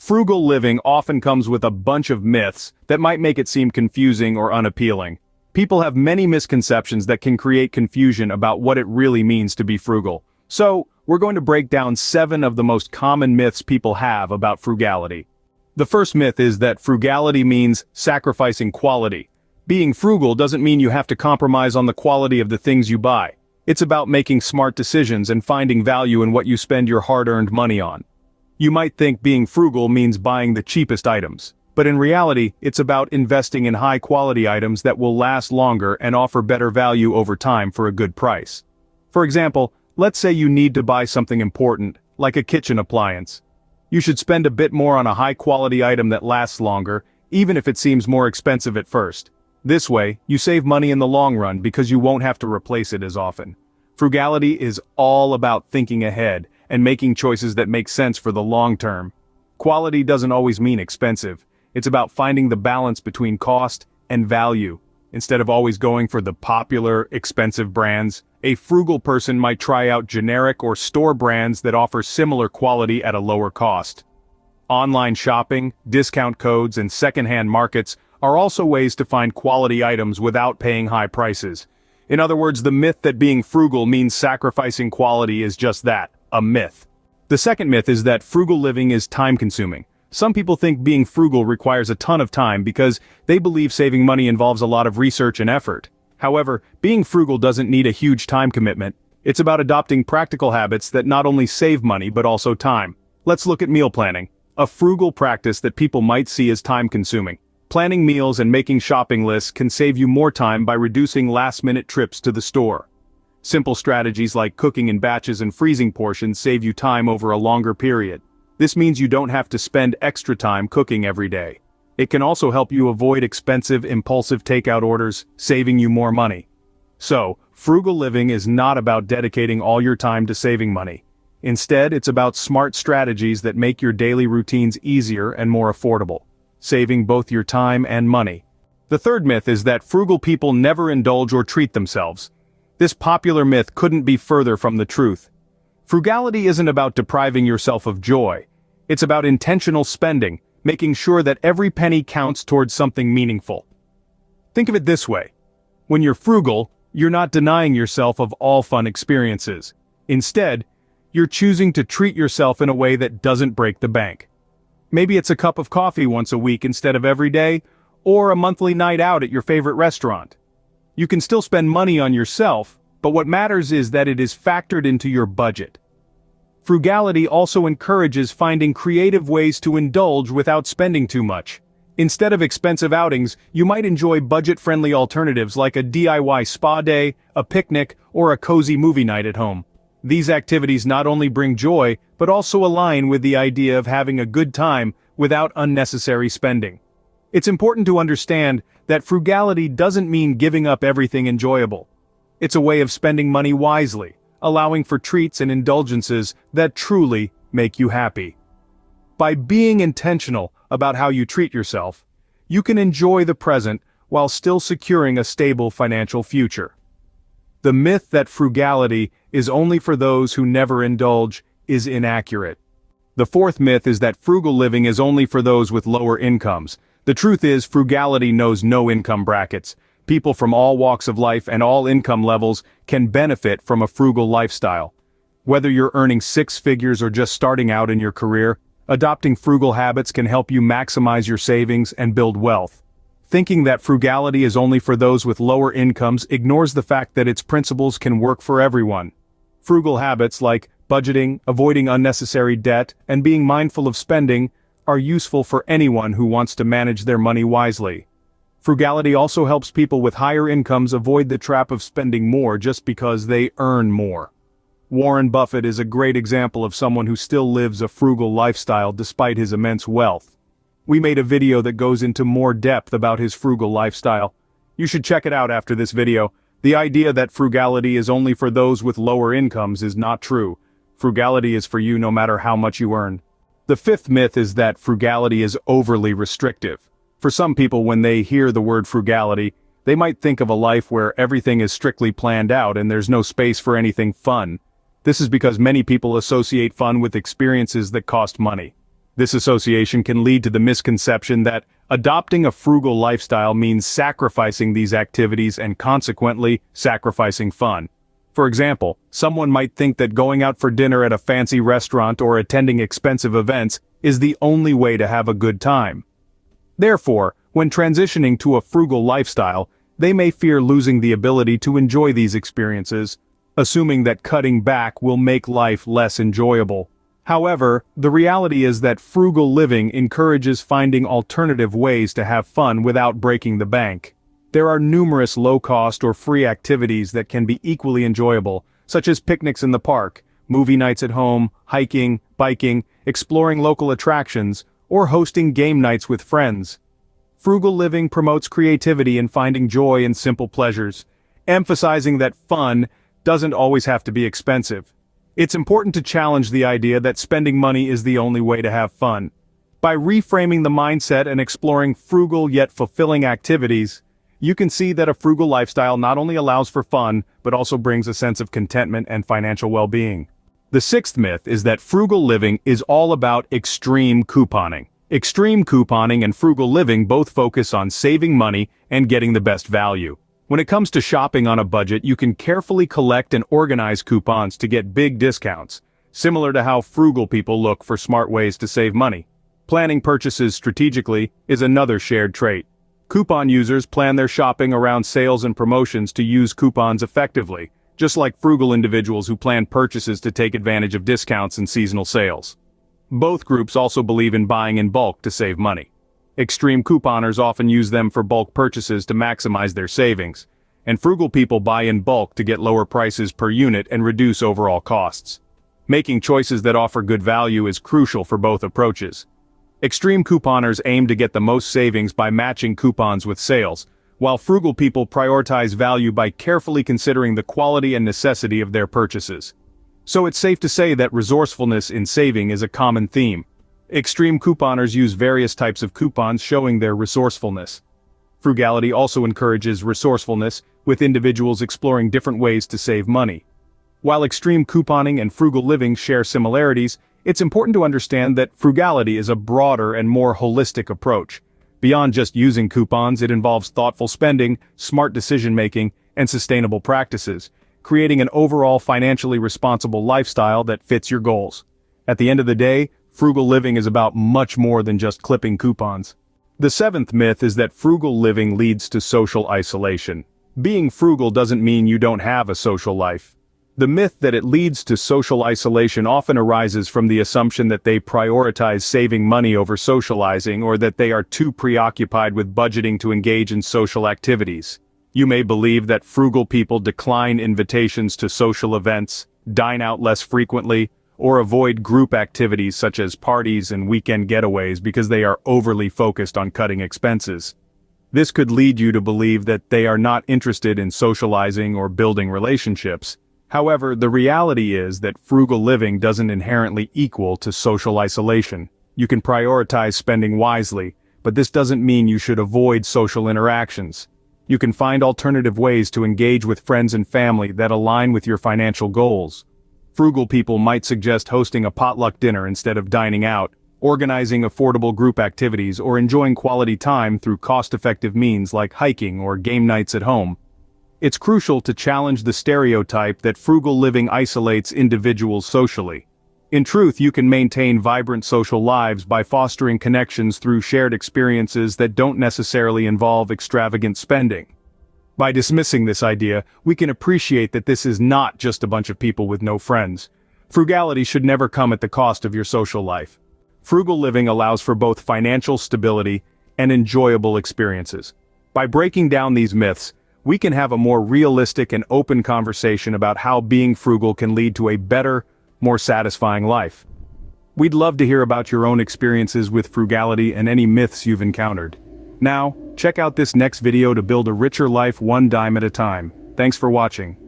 Frugal living often comes with a bunch of myths that might make it seem confusing or unappealing. People have many misconceptions that can create confusion about what it really means to be frugal. So, we're going to break down 7 of the most common myths people have about frugality. The first myth is that frugality means sacrificing quality. Being frugal doesn't mean you have to compromise on the quality of the things you buy. It's about making smart decisions and finding value in what you spend your hard-earned money on. You might think being frugal means buying the cheapest items, but in reality, it's about investing in high-quality items that will last longer and offer better value over time for a good price. For example, let's say you need to buy something important, like a kitchen appliance. You should spend a bit more on a high-quality item that lasts longer, even if it seems more expensive at first. This way, you save money in the long run because you won't have to replace it as often. Frugality is all about thinking ahead and making choices that make sense for the long term. Quality doesn't always mean expensive. It's about finding the balance between cost and value. Instead of always going for the popular, expensive brands, a frugal person might try out generic or store brands that offer similar quality at a lower cost. Online shopping, discount codes, and secondhand markets are also ways to find quality items without paying high prices. In other words, the myth that being frugal means sacrificing quality is just that, a myth. The second myth is that frugal living is time-consuming. Some people think being frugal requires a ton of time because they believe saving money involves a lot of research and effort. However, being frugal doesn't need a huge time commitment. It's about adopting practical habits that not only save money but also time. Let's look at meal planning, a frugal practice that people might see as time-consuming. Planning meals and making shopping lists can save you more time by reducing last-minute trips to the store. Simple strategies like cooking in batches and freezing portions save you time over a longer period. This means you don't have to spend extra time cooking every day. It can also help you avoid expensive, impulsive takeout orders, saving you more money. So, frugal living is not about dedicating all your time to saving money. Instead, it's about smart strategies that make your daily routines easier and more affordable, saving both your time and money. The third myth is that frugal people never indulge or treat themselves. This popular myth couldn't be further from the truth. Frugality isn't about depriving yourself of joy. It's about intentional spending, making sure that every penny counts towards something meaningful. Think of it this way. When you're frugal, you're not denying yourself of all fun experiences. Instead, you're choosing to treat yourself in a way that doesn't break the bank. Maybe it's a cup of coffee once a week instead of every day, or a monthly night out at your favorite restaurant. You can still spend money on yourself, but what matters is that it is factored into your budget. Frugality also encourages finding creative ways to indulge without spending too much. Instead of expensive outings, you might enjoy budget-friendly alternatives like a DIY spa day, a picnic, or a cozy movie night at home. These activities not only bring joy, but also align with the idea of having a good time without unnecessary spending. It's important to understand that frugality doesn't mean giving up everything enjoyable. It's a way of spending money wisely, allowing for treats and indulgences that truly make you happy. By being intentional about how you treat yourself, you can enjoy the present while still securing a stable financial future. The myth that frugality is only for those who never indulge is inaccurate. The fourth myth is that frugal living is only for those with lower incomes. The truth is, frugality knows no income brackets. People from all walks of life and all income levels can benefit from a frugal lifestyle. Whether you're earning 6 figures or just starting out in your career, adopting frugal habits can help you maximize your savings and build wealth. Thinking that frugality is only for those with lower incomes ignores the fact that its principles can work for everyone. Frugal habits like budgeting, avoiding unnecessary debt, and being mindful of spending are useful for anyone who wants to manage their money wisely. Frugality also helps people with higher incomes avoid the trap of spending more just because they earn more. Warren Buffett is a great example of someone who still lives a frugal lifestyle despite his immense wealth. We made a video that goes into more depth about his frugal lifestyle. You should check it out after this video. The idea that frugality is only for those with lower incomes is not true. Frugality is for you no matter how much you earn. The fifth myth is that frugality is overly restrictive. For some people, when they hear the word frugality, they might think of a life where everything is strictly planned out and there's no space for anything fun. This is because many people associate fun with experiences that cost money. This association can lead to the misconception that adopting a frugal lifestyle means sacrificing these activities and consequently sacrificing fun. For example, someone might think that going out for dinner at a fancy restaurant or attending expensive events is the only way to have a good time. Therefore, when transitioning to a frugal lifestyle, they may fear losing the ability to enjoy these experiences, assuming that cutting back will make life less enjoyable. However, the reality is that frugal living encourages finding alternative ways to have fun without breaking the bank. There are numerous low-cost or free activities that can be equally enjoyable, such as picnics in the park, movie nights at home, hiking, biking, exploring local attractions, or hosting game nights with friends. Frugal living promotes creativity and finding joy in simple pleasures, emphasizing that fun doesn't always have to be expensive. It's important to challenge the idea that spending money is the only way to have fun. By reframing the mindset and exploring frugal yet fulfilling activities, you can see that a frugal lifestyle not only allows for fun, but also brings a sense of contentment and financial well-being. The sixth myth is that frugal living is all about extreme couponing. Extreme couponing and frugal living both focus on saving money and getting the best value. When it comes to shopping on a budget, you can carefully collect and organize coupons to get big discounts, similar to how frugal people look for smart ways to save money. Planning purchases strategically is another shared trait. Coupon users plan their shopping around sales and promotions to use coupons effectively, just like frugal individuals who plan purchases to take advantage of discounts and seasonal sales. Both groups also believe in buying in bulk to save money. Extreme couponers often use them for bulk purchases to maximize their savings, and frugal people buy in bulk to get lower prices per unit and reduce overall costs. Making choices that offer good value is crucial for both approaches. Extreme couponers aim to get the most savings by matching coupons with sales, while frugal people prioritize value by carefully considering the quality and necessity of their purchases. So it's safe to say that resourcefulness in saving is a common theme. Extreme couponers use various types of coupons showing their resourcefulness. Frugality also encourages resourcefulness, with individuals exploring different ways to save money. While extreme couponing and frugal living share similarities, it's important to understand that frugality is a broader and more holistic approach. Beyond just using coupons, it involves thoughtful spending, smart decision-making, and sustainable practices, creating an overall financially responsible lifestyle that fits your goals. At the end of the day, frugal living is about much more than just clipping coupons. The seventh myth is that frugal living leads to social isolation. Being frugal doesn't mean you don't have a social life. The myth that it leads to social isolation often arises from the assumption that they prioritize saving money over socializing, or that they are too preoccupied with budgeting to engage in social activities. You may believe that frugal people decline invitations to social events, dine out less frequently, or avoid group activities such as parties and weekend getaways because they are overly focused on cutting expenses. This could lead you to believe that they are not interested in socializing or building relationships. However, the reality is that frugal living doesn't inherently equal to social isolation. You can prioritize spending wisely, but this doesn't mean you should avoid social interactions. You can find alternative ways to engage with friends and family that align with your financial goals. Frugal people might suggest hosting a potluck dinner instead of dining out, organizing affordable group activities, or enjoying quality time through cost-effective means like hiking or game nights at home. It's crucial to challenge the stereotype that frugal living isolates individuals socially. In truth, you can maintain vibrant social lives by fostering connections through shared experiences that don't necessarily involve extravagant spending. By dismissing this idea, we can appreciate that this is not just a bunch of people with no friends. Frugality should never come at the cost of your social life. Frugal living allows for both financial stability and enjoyable experiences. By breaking down these myths, we can have a more realistic and open conversation about how being frugal can lead to a better, more satisfying life. We'd love to hear about your own experiences with frugality and any myths you've encountered. Now, check out this next video to build a richer life one dime at a time. Thanks for watching.